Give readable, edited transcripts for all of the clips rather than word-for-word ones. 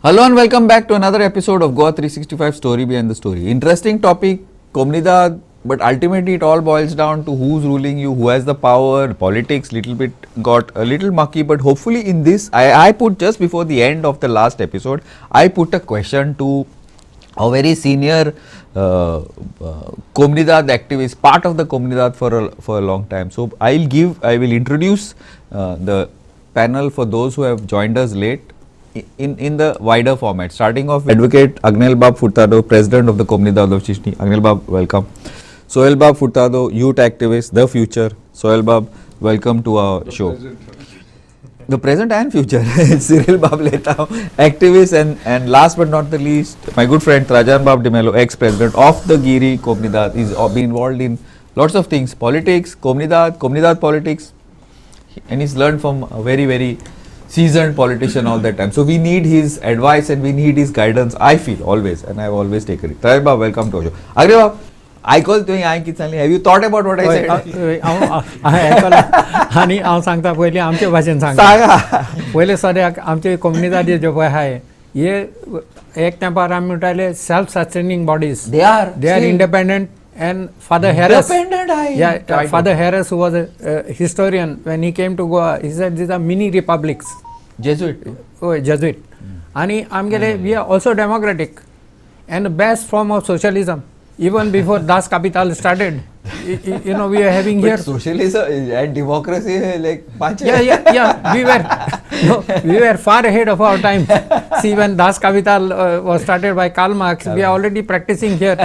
Hello and welcome back to another episode of GOA365 Story Behind the Story. Interesting topic, comunidad, but ultimately it all boils down to who's ruling you, who has the power, politics little bit got a little mucky, but hopefully in this, I put just before the end of the last episode, I put a question to a very senior comunidad activist, part of the comunidad for a long time. So I will introduce the panel for those who have joined us late. In the wider format, starting off with Advocate Agnel Bab Furtado, President of the Comunidade of Chishni. Agnel Bab, welcome. Sohail Bab Furtado, Youth Activist, The Future. Sohail Bab, welcome to our show. The present and future. Cyril Bab Letao, activist, and last but not the least, my good friend Trajan Bab Demelo, ex-president of the Giri Comunidad. He's been involved in lots of things, politics, comunidad politics, and he's learned from a very, very seasoned politician all that time. So we need his advice and we need his guidance, I feel, always, and I've always taken it. Trajan Bab, welcome to our show. Agnel Bab, I call you have you thought about what I said? आणि हांव सांगता पयलीं आमचे भाशेन सांगता पयले सद्याक आमचे कम्युनिदादी जो पळय आहाय हे एक तेंपार आमी म्हणटाले self sustaining bodies They are independent. And Father Harris, independent, Father Harris, who was a historian, when he came to Goa, he said these are mini republics. Jesuit. Oh, Jesuit. And we are also democratic and the best form of socialism. Even before Das Kapital started, we are having but here socialism and democracy like we were far ahead of our time. See, when Das Kapital was started by Karl Marx, we are already practicing here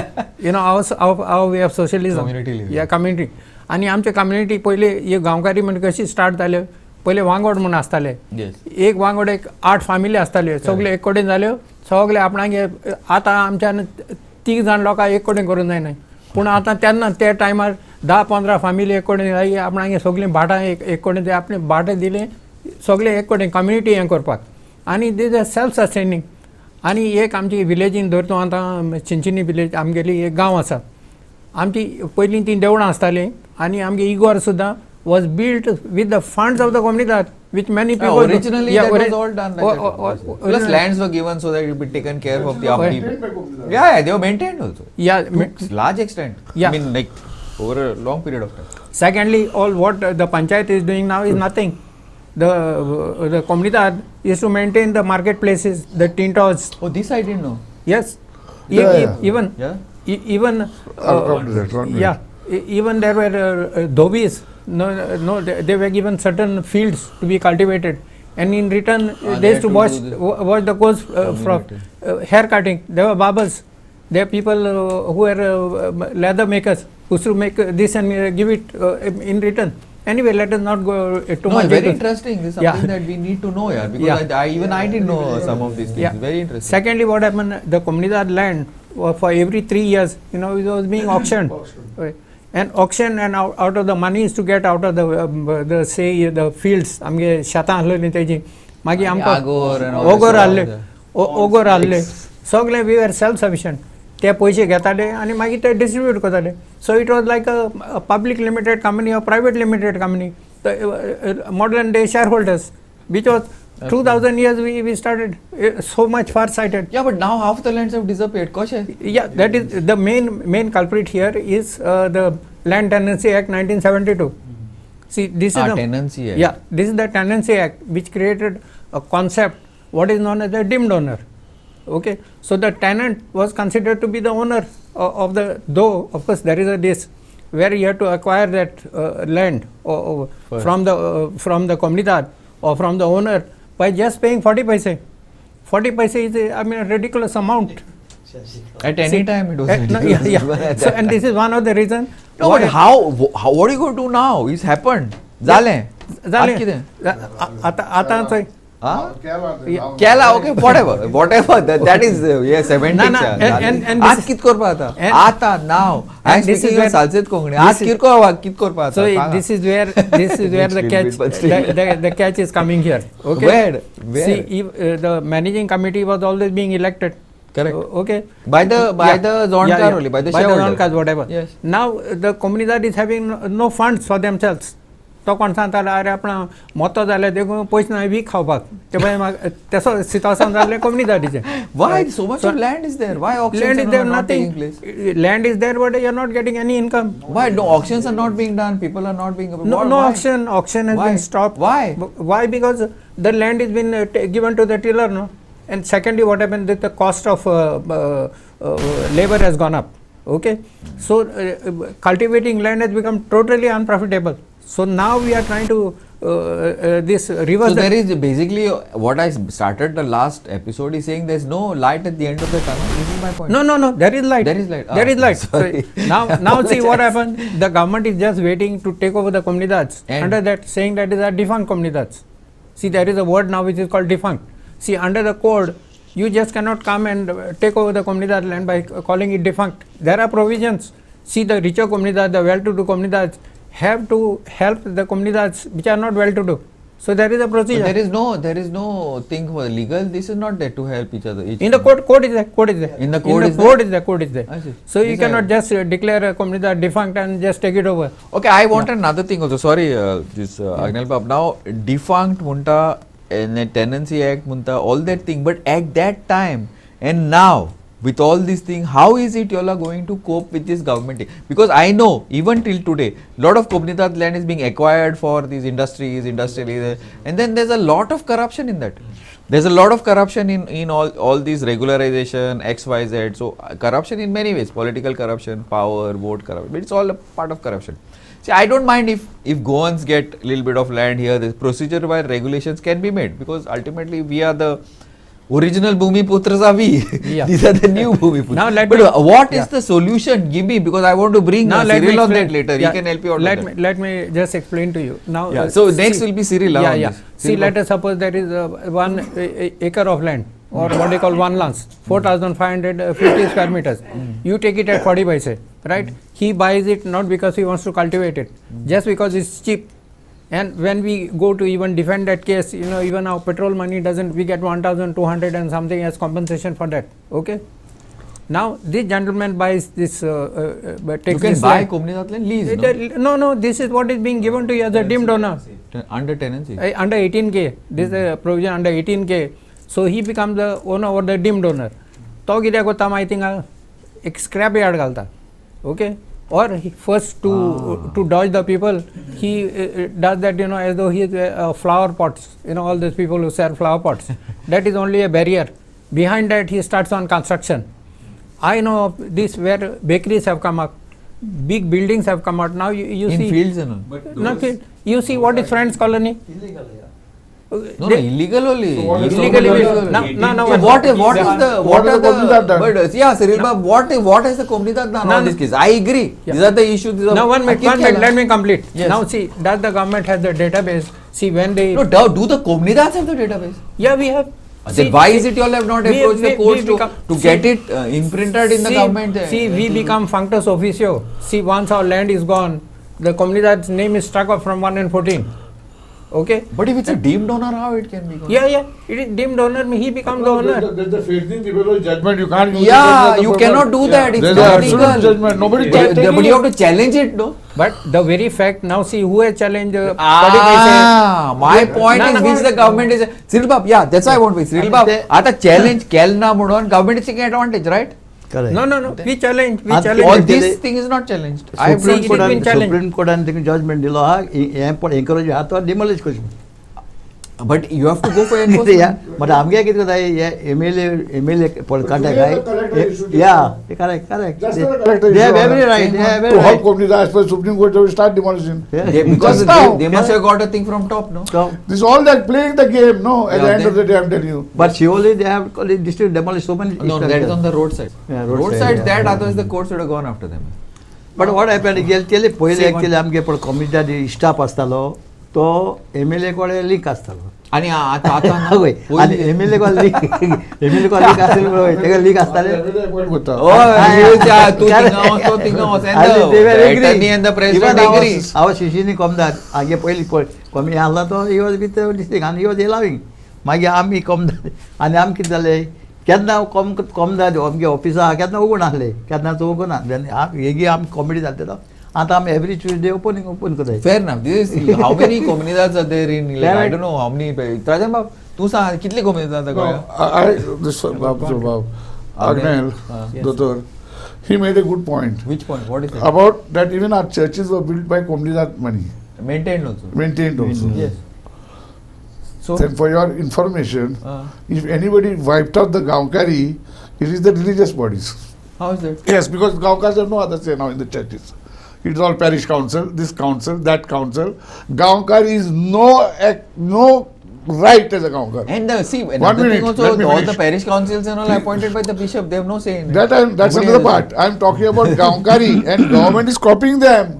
our way of socialism. Community living. Yeah, community. आणि आमचे community पहिले हे गांवकारी म्हणजे कशी start जाले पहिले वांगड म्हणून आसताले एक वांगड एक 8 फॅमिली आसताल्यो सगळे एक कडेन जाल्यो सगळे आपणागे आतां आमच्यान 3 जाण लोकां एक कडेन करूंक जायना पूण आतां तेन्ना त्या टायमार 10-15 फॅमिली एक कडेन जाय आपणागे सगळे भाटां एक कडेन ते आपणे भाटे दिले सगळे एक कडेन कम्युनिटी हें करपाक आनी दीज आर सेल्फ सस्टेनिंग आनी एक आमची विलेजीन धरतो आतां चिंचिनी विलेज आमगेली एक गांव आसा आमची पयलीं ती देवळां आसतालीं आनी आमगे इगोर सुद्दां was built with the funds of the comunidad, which many people originally that was all done like that. Plus lands were given so that it would be taken care of the people. Yeah, they were maintained also. Yeah, to large extent. Yeah. I mean, like over a long period of time. Secondly, all what the panchayat is doing now is nothing. The comunidad is to maintain the marketplaces, the tintos. Oh, this I didn't know. Yes. Even even there were dhobis. No, they were given certain fields to be cultivated, and in return they used to wash the cows from hair cutting. There were barbers, there are people who were leather makers who used to make this and give it in return. Anyway, let us not go too much. Very interesting. This is something that we need to know, because I didn't know some of these things. Yeah. Very interesting. Secondly, what happened? The comunidad land for every 3 years, it was being auctioned. And auction and out of the money is to get out of the fields. आमगे शेतां आहलोलीं तेजी मागीर आमकां ओगोर आहले सगळे we were self sufficient. ते पयशे घेताले आनी मागीर ते डिस्ट्रीब्यूट करताले. So it was like a public limited company or private limited company. The modern day shareholders, which was 2000 years we started, so much far sighted. Yeah, but now half the lands have disappeared. Yeah, that is the main culprit here is the Land Tenancy Act 1972. See, this is the Tenancy Act. Yeah, this is the Tenancy Act which created a concept what is known as the dimmed owner. Okay, so the tenant was considered to be the owner of the, though of course there is a this where you have to acquire that land from the comunidad or from the owner by just paying 40 paise. 40 paise is a ridiculous amount. At any time it was So, and this is one of the reasons. No, but how what are you going to do now? It's happened. Zale. Kela, okay, whatever. That is semantics. And आज कित करपा आता? आता now. I'm speaking in Sanskrit Konkani. आज कित करपा आता? So this is where the catch the catch is coming here. Okay. Where? See, the managing committee was always being elected. Correct. Okay. By the Zonkar only, by the shareholders. Zonkas, whatever. Yes. Now the comunidad is having no funds for themselves. तो कोण सांगतालो अरे आपण मोतो जाले देखून पयस ना week खावपाक ते पळय म्हाका तेसो सिच्युएशन जाल्लें कम्युनिदादीचें. Why so much of land is there? Why auctions Land is are there, not taking nothing. place? Land is there, but you are not getting any income. Why no auctions are not being done? People are not being No, no why? auction has Why? been stopped. Why? Why? Because the land has been given to the tiller, no. And secondly, what happened that the cost of labor has gone up. Okay, so cultivating land has become totally unprofitable. So now we are trying to this reverse. So there is basically what I started the last episode is saying there is no light at the end of the tunnel. This is my point. No. There is light. There is light. There is light. Sorry. So now see what happened. The government is just waiting to take over the communidades. And Under that, saying that is a defunct communidades. See, there is a word now which is called defunct. See, under the code, you just cannot come and take over the comunidad land by calling it defunct. There are provisions. See, the richer comunidad, the well-to-do comunidades have to help the comunidades which are not well-to-do. So there is a procedure. But there is no thing for legal. This is not there to help each other. In the code is there. Code is there. In the code is there. I see. So you cannot just declare a comunidad defunct and just take it over. Okay, I want another thing also. Sorry, Agnel Bab. Now, defunct munta, tenancy act munta, all that thing. But at that time and now, with all these things, how is it you all are going to cope with this government? Because I know even till today, lot of comunidad land is being acquired for these industries, and then there's a lot of corruption in that. There's a lot of corruption in all these regularization, XYZ. So corruption in many ways, political corruption, power, vote corruption. But it's all a part of corruption. See, I don't mind if Goans get a little bit of land here. This procedure by regulations can be made because ultimately we are the original Bhumi Putras are we. Yeah. These are the new Bhumi Putras. Now But what is the solution? Give me, because I want to bring Cyril on that later. Yeah. He can help you out with that. Let me just explain to you. Now, So next will be Cyril. See, let us suppose there is 1 acre of land, or what they call 1 lance, 4,550 square meters. You take it at 40 paise, right? He buys it not because he wants to cultivate it, just because it's cheap. And when we go to even defend that case, even our petrol money doesn't, we get 1,200 and something as compensation for that. Okay. Now this gentleman buys this. Takes You can this buy land. Comunidad land lease. No. This is what is being given to you as a deemed owner. Under tenancy. Under 18K. This is a provision under 18K. So he becomes the owner or the deemed owner. तो कित्याक कोत्ता माहिती का एक scrap yard घालता. Okay. Or first to dodge the people, he does that as though he is flower pots, all these people who sell flower pots. That is only a barrier. Behind that he starts on construction. I know of this where bakeries have come up, big buildings have come out. Now you in see fields and all. not field. You see what is Friends Colony? Illegal, yeah. No, illegal only. So what is Illegally, Comunidad? no. So what are the Comunidad done? but yeah, Cyril Bab, what has the Comunidad done on this case? I agree. Yeah. These are the issues. Now one minute, let me complete. Yes. Now see, does the government has the database? See when they No, do the Comunidads have the database? yeah we have. Then why is it you all have not approached the courts to get it imprinted in the government? We become functus officio. See, once our land is gone, the Comunidad's name is struck off from 1 and 14. Okay. But if it's a deemed owner, how it can be gone? Yeah. It is deemed owner. He becomes the owner. There's the faithing people judgment. You can't use Yeah, it. you cannot do that. It's There's not absolute legal. judgment. Nobody But can. you have to challenge it, no? But the very fact, now see who has challenged My point is which the government is. Cyril Bab, yeah, that's why I want to be. Cyril Bab, आता challenge kelna mudon, government is taking advantage, right? Correct. No. We challenge. Or this thing is not challenged. I have Supreme Court been challenged. Supreme Court and judgment दिलो हा पण encourage हात और demolish करू. But you have to go for या enforcement. but आमगे किती होता है ये MLA पर कांटेक्ट है या correct Just the collector they have issue, every right they have To every help right Comunidad, as per Supreme Court, they will start demolishing. Because they must have got a thing from top, no? so This is all that playing the game, no? At the end of the day, I'm telling you. but surely they have district demolish so many No, that is on the roadside. Yeah, roadside, yeah. that otherwise the courts would have gone after them. but what happened गेले पहिले Say one. actually आमगे पण community staff असतालो तो MLA कोडे link असतालो आणि आता होय आणि MLA को लिंक असेल होय तेका लिंक असताले तू थिंगावस and the attorney and the president agree. our शिशिनी कमदार आगे पहिली कमी आला तो he was with the district and he was allowing मागे आम्ही कमदार आणि आम किती झाले केन्ना कमदार आमगे ऑफिसा केन्ना उगून आहले केन्ना तो उगून आहले हेगी आम कॉमेडी जाते तो आतां आमी एवरी ट्युजडे ओपन करताय. Fair enough. This is how many comunidades are there in like, I don't know how many. Trajan Bab, तू सांग कितले comunidades are गोंयांत? This Agnel, Dr. He made a good point Which point? What is it? about that even our churches were built by comunidad money, Maintained also. maintained also. Yes. So. Then for your information, Uh, if anybody wiped out the Gaonkari, it is the religious bodies. how is that? Yes, because Gaonkars have no other say now in the churches. It's all parish council, this council, that council. Gaonkari is no right as a Gaonkar. And see, One another minute, thing also, let me all the finish. parish councils and all are appointed by the bishop. They have no say in it. That's Nobody another has part. I'm talking about Gaonkari and government is copying them.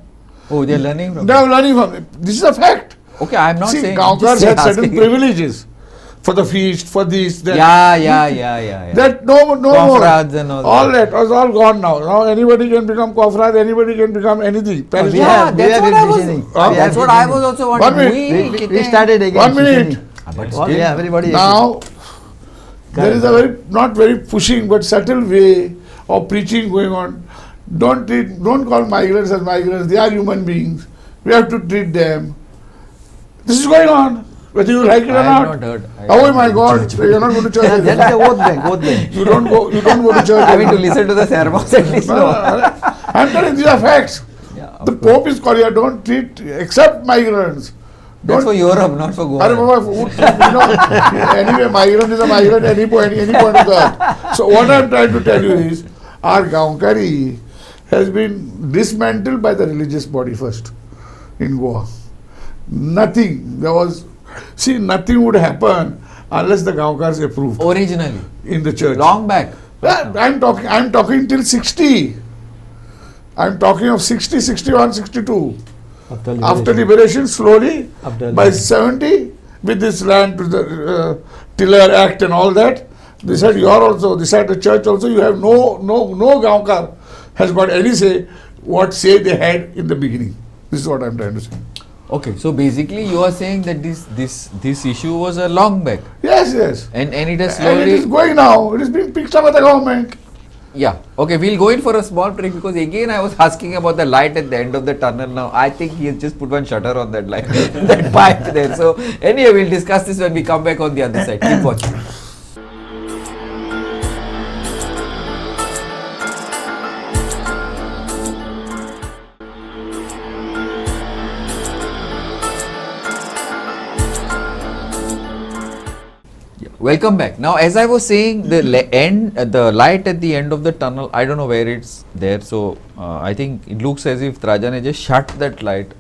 Oh, they are learning from. They are learning from it. This is a fact. Okay, I'm not See, saying. I'm Gaonkars just had certain asking. privileges for the feast, for this, that. Yeah. That no more. Confrads and all that was all gone now. Now anybody can become confrad, anybody can become anything. Parish Yeah, council. that's what I was. visioning. That's what I was also One wondering. minute. We started again. 1 minute. But All, still- yeah, everybody. Now there is a very not very pushing but subtle way of preaching going on. Don't call migrants as migrants. They are human beings. We have to treat them. This is going on, whether you like it or I have not. not heard. Oh my God! You're not going to church. That's anymore. the vote bank. You don't go to church. Having to anymore. listen to the sermons at least. No, No. I'm telling these are facts. Yeah, The of course. Pope is calling. Don't treat except migrants. That's for Europe, not for Arre Goa. Baba, anyway, migrant is a migrant any point of the earth. So what I'm trying to tell you is, our Gaonkari has been dismantled by the religious body first in Goa. Nothing. Nothing would happen unless the Gaonkars approved Originally, in the church. long back. I'm talking till 60. I'm talking of 60, 61, 62. After liberation, slowly, After by liberation. 70, with this land to the Tiller Act and all that, they said you are also, they said the church also, you have no Gaonkar has got any say, what say they had in the beginning. This is what I'm trying to say. Okay, so basically you are saying that this issue was a long back, Yes. and it has And it is slowly. going now. It is being picked up by the government. Yeah. Okay, we'll go in for a small break because again I was asking about the light at the end of the tunnel. Now I think he has just put one shutter on that light, that pipe there. So anyway, we'll discuss this when we come back on the other side. Keep watching. Welcome back. Now, as I was saying, the the light at the end of the tunnel, I don't know where it's there. So, I think it looks as if Trajan has just shut that light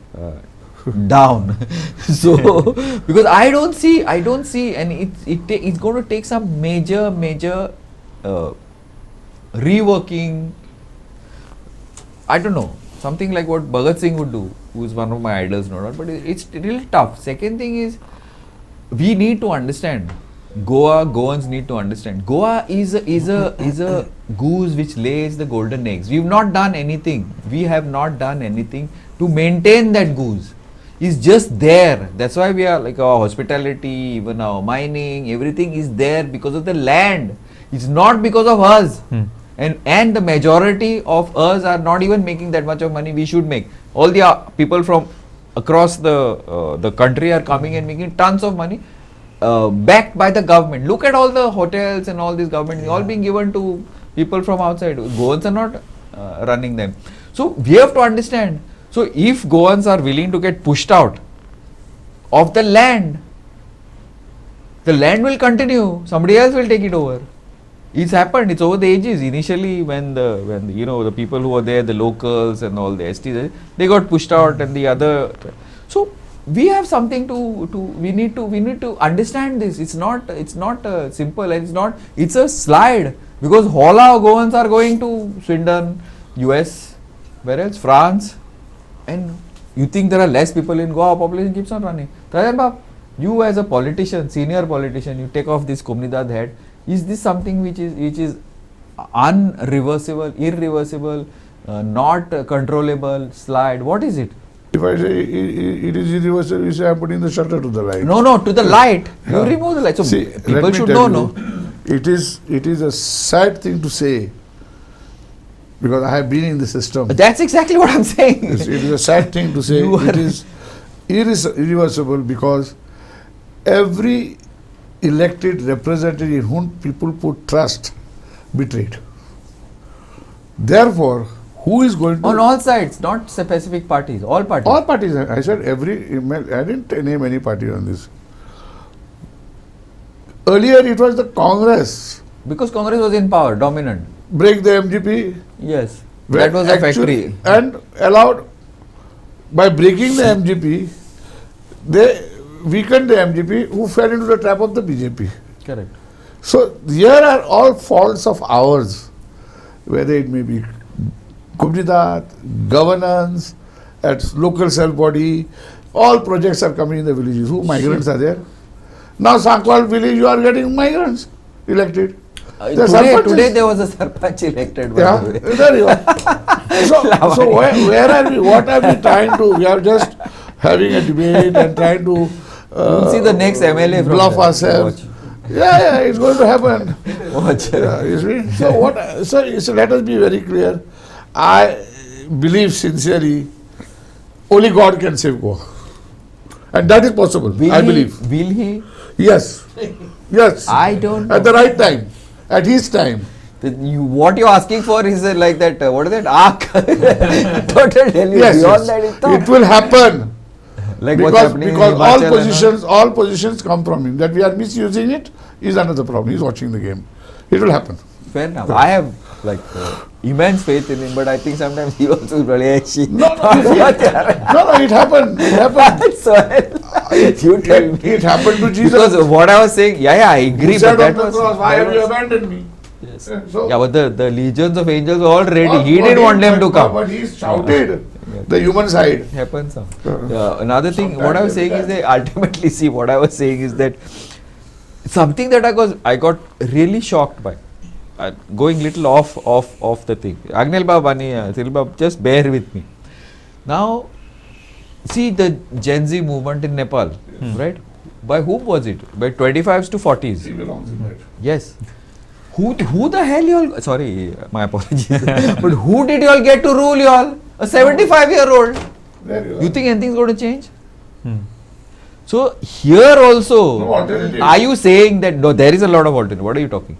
down. So, because I don't see, and it's going to take some major reworking. I don't know, something like what Bhagat Singh would do, who is one of my idols, no doubt. But it's really tough. Second thing is, we need to understand. Goans need to understand. Goa is a goose which lays the golden eggs. We have not done anything. To maintain that goose. It's just there. That's why we are like our hospitality, even our mining, everything is there because of the land. It's not because of us. And the majority of us are not even making that much of money we should make. All the people from across the country are coming and making tons of money. Backed by the government. Look at all the hotels and all these government, all being given to people from outside. Goans are not running them. So we have to understand. So if Goans are willing to get pushed out of the land will continue. Somebody else will take it over. It's happened. It's over the ages. Initially, when the people who were there, the locals and all the STs, they got pushed out, and the other. So we have something we need to understand this. It's not simple, and it's a slide, because all our Goans are going to Sweden, US, where else? France, and you think there are less people in Goa, population keeps on running. Trajan Bab, you as a politician, senior politician, you take off this Comunidad head. Is this something which is unreversible, irreversible, not controllable, slide? What is it? If I say it is irreversible, you say I'm putting the shutter to the right. No, to the light. You remove the light. So See, people should know, no? It is a sad thing to say. because I have been in the system. That's exactly what I'm saying. It is a sad thing to say. You It are- is irreversible because every elected representative in whom people put trust betrayed. Therefore, who is going to... On all sides, not specific parties, all parties. All parties. I said every... I didn't name any party on this. Earlier it was the Congress. Because Congress was in power, dominant. Break the MGP. Yes. where That was a actually- factory. And allowed, by breaking the MGP, they weakened the MGP who fell into the trap of the BJP. Correct. So here are all faults of ours, whether it may be communidade, governance, at local self body, all projects are coming in the villages. Who migrants are there? Now Sankwal village, you are getting migrants elected. The sarpanches. Today there was a sarpanch elected. By Yeah, the way. there you are. So where are we? What are we trying to? We are just having a debate and trying to You'll see the next MLA from bluff there. ourselves. Yeah, it's going to happen. Watch. Yeah, you see? So what? So let us be very clear. I believe sincerely, only God can save Goa, and that is possible. I believe. Will he? Yes, yes. I don't know. At the right time, at his time. What you're asking for is like that, what is that? Ark. Total Delhi. Yes, Beyond yes. that is tough. It will happen. Like what's Because happening in all Himachal and all positions come from him. That we are misusing it is another problem. He's watching the game. It will happen. Fair enough. I have like immense faith in him, but I think sometimes he also really No, it happened. It happened. So you tell me. It happened to Jesus. Because what I was saying, I agree, He said but on that the was. cross, why that have you was- abandoned me? Yes. So, Yeah, but the legions of angels were all ready. all He didn't for want him, them to but- come. But he shouted the human side. Happens. Another thing, what I was saying is that ultimately, see, what I was saying is that something that I got really shocked by, going little off the thing. Agnel Babani, Cyril Bab, just bear with me. Now, see the Gen Z movement in Nepal, right? By whom was it? By 25s to 40s. He belongs in that. Yes. Who the hell y'all? Sorry, my apologies. But who did y'all get to rule y'all? A 75-year-old. There you are. You think anything's going to change? So here also, No alternative. are you saying that no? There is a lot of alternative. What are you talking?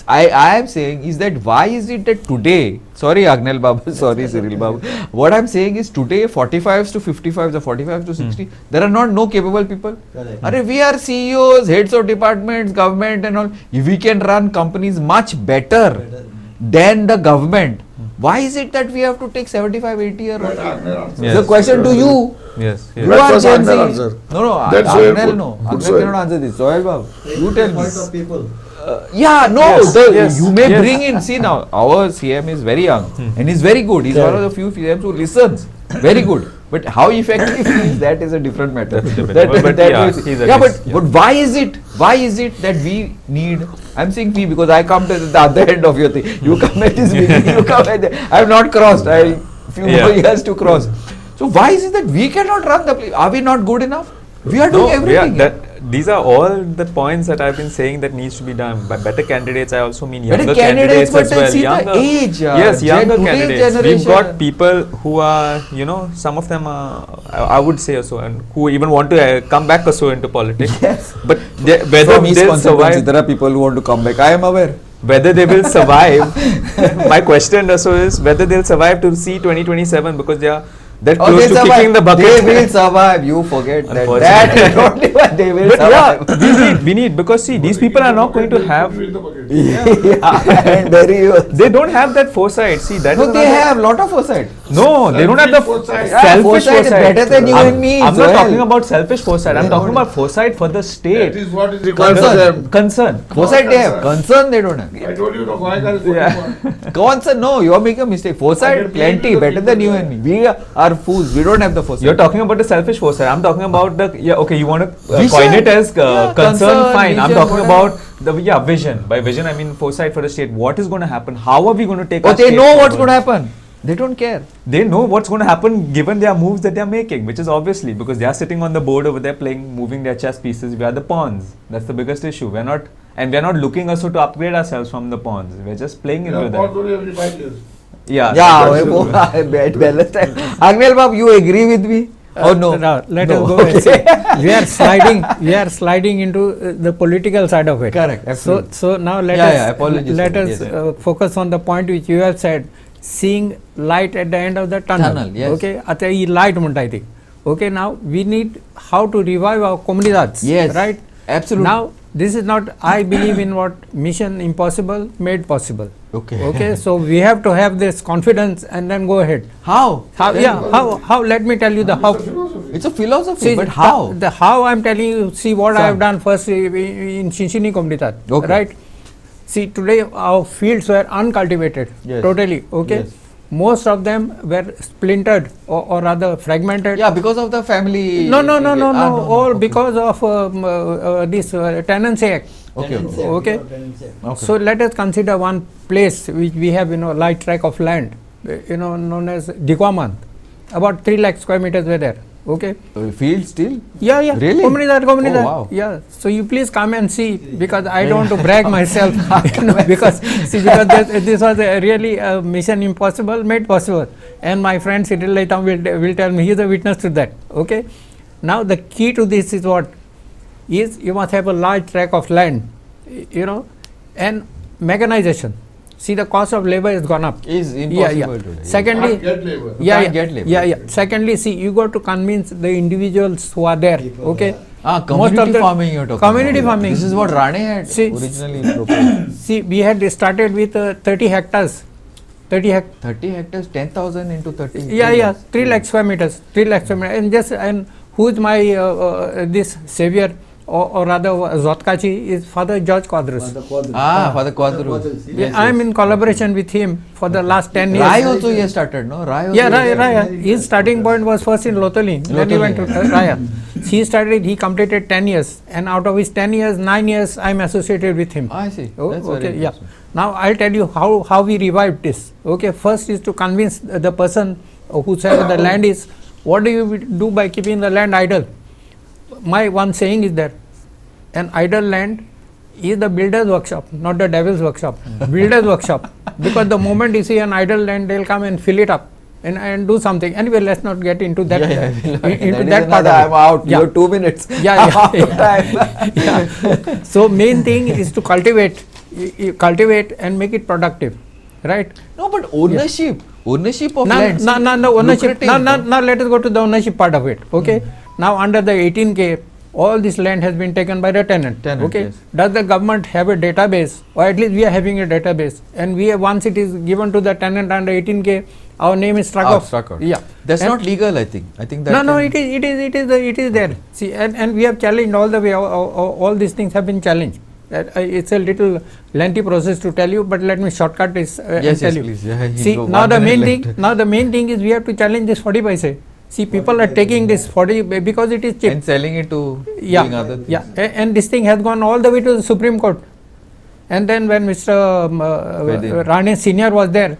I am saying is that why is it that today? Sorry, Agnel Babu. Sorry, Cyril Babu. What I'm saying is today, 45s to 55s or 45s to 60, there are not no capable people. Correct. Arre, we are CEOs, heads of departments, government and all. We can run companies much better than the government. Why is it that we have to take 75, 80 year old? Yes. The question to you. Yes. You Let are first Gen Z. Agnel answer. No, Then Sohail Agnel put- no. put Agnel Sohail. cannot answer this. Sohail Babu, you tell me. Point of people. Yeah, no, Yes, you may yes. bring in, see now, our CM is very young and he's very good. He's one of the few CMs who listens. Very good. But how effective he is, that is a different matter. But yeah, he's a yeah, risk, but why is it that we need, I'm saying we because I come to the other end of your thing. You come at this beginning, you come at the, I have not crossed, I few Yeah. more years to cross. So why is it that we cannot run the place? Are we not good enough? We are doing everything. These are all the points that I've been saying that needs to be done. By better candidates, I also mean younger Better candidates, but as then well. see the Younger, age, yes, younger today's candidates. We've generation. got people who are, some of them are, I would say so, and who even want to come back or so into politics. Yes. But whether From East they'll constituency, survive, there are people who want to come back. I am aware. whether they will survive. My question also is whether they'll survive to see 2027 because they are that close to kicking the bucket. They will survive. You forget that. Unfortunately. That is only what they will But survive. yeah, we need because see these people are not going to have. Yeah, and there They don't have that foresight. See that. No, is they another- have lot of foresight. No, they don't have the Foresight. selfish Foresight is better than you and me, I'm not Sohail. talking about selfish foresight. I'm talking about foresight for the That state. is what is required for Concern. them. Concern. Foresight they have. Concern they don't have. I told you, no, Goan is Yeah. Concern, no, you are making a mistake. Foresight, plenty, better than you and me. We are fools. We don't have the foresight. You're talking about the selfish foresight. I'm talking about the okay. You want to Vision. coin it as Yeah, concern? concern, Fine. I'm vision, talking whatever. about the vision. By vision, I mean foresight for the state. What is going to happen? How are we going to take? Oh, our they state know what's forward? going to happen. They don't care. They know what's going to happen given their moves that they're making, which is obviously because they are sitting on the board over there playing, moving their chess pieces. We are the pawns. That's the biggest issue. We're not looking also to upgrade ourselves from the pawns. We're just playing into Yeah, that. only every 5 years. Yeah. Balance time. Agnel Bab, you agree with me? Oh no. Let us go. And see. We are sliding into the political side of it. Correct. Absolutely. So now Apologies let for us that. Yes, focus on the point which you have said, seeing light at the end of the tunnel. Tunnel, yes. Okay, आता ही light म्हणता येते. Okay, now we need how to revive our communidades. Yes. Right. Absolutely. Now this is not. I believe in what Mission Impossible made possible. Okay. Okay, so we have to have this confidence and then go ahead. How? How? Let me tell you the how. It's a philosophy, See, but how? The how I'm telling you, see what I Sir. have done first in Chinchini Comunidad, Okay. right? See, today our fields were uncultivated, Yes. totally, okay? Yes. Most of them were splintered or rather fragmented. Yeah, because of the family. No, all okay. because of this Tenancy Act. Okay. Okay. So let us consider one place which we have, light tract of land, known as Goan. About 3 lakh square meters were there. Okay. Field still? Yeah. Really? Comunidade. Oh, wow. Yeah. So you please come and see, because I don't want to brag myself. Because this was really a mission impossible made possible. And my friend Cyril Laitam will tell me, he is a witness to that. Okay. Now the key to this is what? Is you must have a large tract of land, and mechanization. See, the cost of labor has gone up. Is impossible today. Secondly, Can't get labor. Can't get labor. Secondly, see, you got to convince the individuals who are there. Okay. Community farming you're talking community about. farming. This is what Rane had See, originally proposed. See, we had started with 30 hectares. 30 hectares, 10,000 into 30. 3 lakh square meters. 3 lakh square meters. And who is my this savior? Or rather, Zotkachi is Father George Quadros. Father Quadros. Yes, I am in collaboration with him for the last 10 years. Rai also he has started, no? Rai. His starting point was first in Lotoli. Then he went to Raya. He completed 10 years. And out of his 10 years, 9 years, I am associated with him. I see. Oh, That's very yeah. interesting. Now, I'll tell you how we revived this. Okay, first is to convince the person whosoever the land is, what do you do by keeping the land idle? My one saying is that an idle land is the builder's workshop, not the devil's workshop. Builder's workshop. Because the moment you see an idle land, they'll come and fill it up and do something. Anyway, let's not get into that. Into that part. I'm out. Yeah. You're 2 minutes. Yeah. So main thing is to cultivate and make it productive, right? No, but ownership of land. No, ownership. Now let us go to the ownership part of it. Okay. Now under the 18K, all this land has been taken by the tenant. Okay. Yes. Does the government have a database, or at least we are having a database, and once it is given to the tenant under 18K, our name is struck off. Yeah. That's not legal, I think. I think that. No, it is there. See, and we have challenged all the way. All these things have been challenged. It's a little lengthy process to tell you, but let me shortcut this and tell you. Please. Yeah, see, now the main thing is we have to challenge this 40 paise. See, people are taking this 40 because it is cheap and selling it to doing other things. Yeah, and this thing has gone all the way to the Supreme Court. And then when Mr. Rane Senior was there,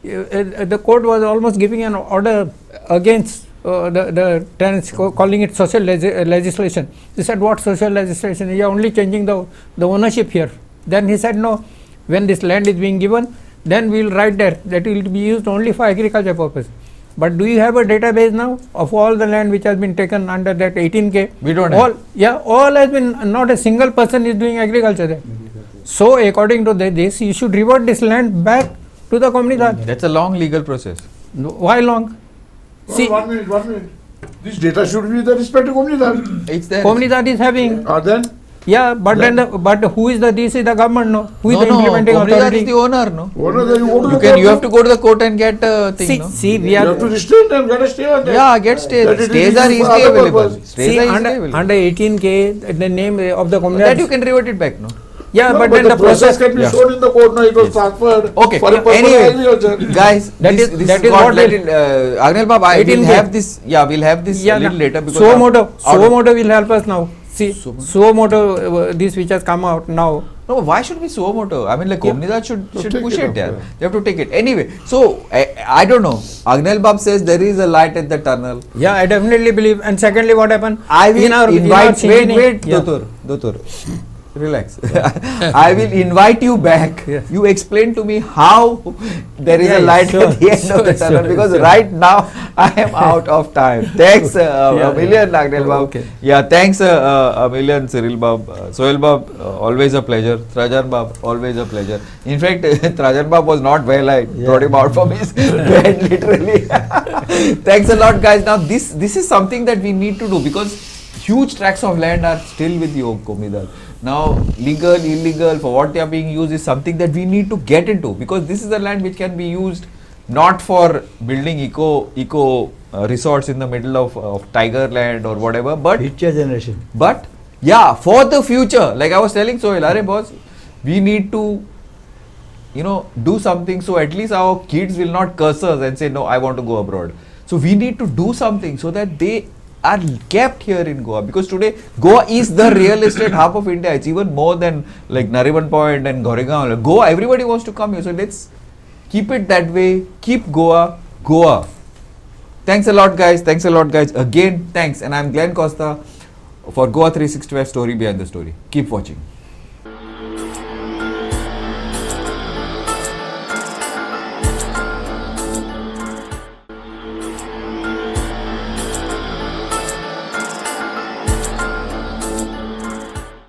the court was almost giving an order against the tenants, calling it social legislation. He said, what social legislation? You are only changing the ownership here. Then he said, no, when this land is being given, then we will write there that it will be used only for agriculture purpose. But do you have a database now of all the land which has been taken under that 18K? We don't have. All has been, not a single person is doing agriculture there. So according to this, you should revert this land back to the comunidad. That's a long legal process. Why long? See, 1 minute. This data should be with the respect to comunidad. It's there. comunidad is having. Then? Yeah, but but who is this is the government, no? Who is the implementing comunidad authority? is the owner, no? Owner, then you go to the court. You have to go to the court and get a thing, no? See, we You are. have to restrain them, get a stay on them. Yeah, get stays. That it Stays is are for easily other available. purpose. Stays See, are easily under available. 18K, the name of the comunidad. That you can revert it back, no? Yeah, No, but but then the process can be shown in the court. No, it was transferred Okay. for a purpose of Anyway, agriculture. guys, That this is got what let will- it, Agnel Bab, we'll 18K. have this. Yeah, we'll have this a little later because Suo out of- moto will help us now. See, Suo moto, this which has come out now. No, why should be suo moto? I mean, like comunidad should take push it it. up, Yeah, yeah. they have to take it. Anyway, so I don't know. Agnel Bab says there is a light at the tunnel. Yeah, I definitely believe. And secondly, what happened? I will in our invite. Chinchini- Wait, Yeah. Dotor. relax. I will invite you back. Yes. You explain to me how there is a Yeah, light sure, at the end of the sure, tunnel, sure, because sure. right now I am out of time. Thanks a million, Nagnel Bab. Okay. Yeah, thanks a million, Cyril Bab. Sohail Bab, always a pleasure. Trajan Bab, always a pleasure. In fact, Trajan Bab was not well. I brought him out from his bed, literally. Thanks a lot, guys. Now, this is something that we need to do, because huge tracts of land are still with the Comunidade. Now, legal, illegal, for what they are being used is something that we need to get into, because this is a land which can be used not for building eco resorts in the middle of tiger land or whatever, but Future generation. yeah, for the future. Like I was telling Sohail, Arey boss, we need to, do something so at least our kids will not curse us and say, no, I want to go abroad. So we need to do something so that they are kept here in Goa, because today Goa is the real estate hub of India. It's even more than like Nariman Point and Goregaon. Goa, everybody wants to come here. So let's keep it that way. Keep Goa, Goa. Thanks a lot, guys. Thanks a lot, guys. Again, thanks. And I'm Glenn Costa for Goa 365 Story Behind the Story. Keep watching.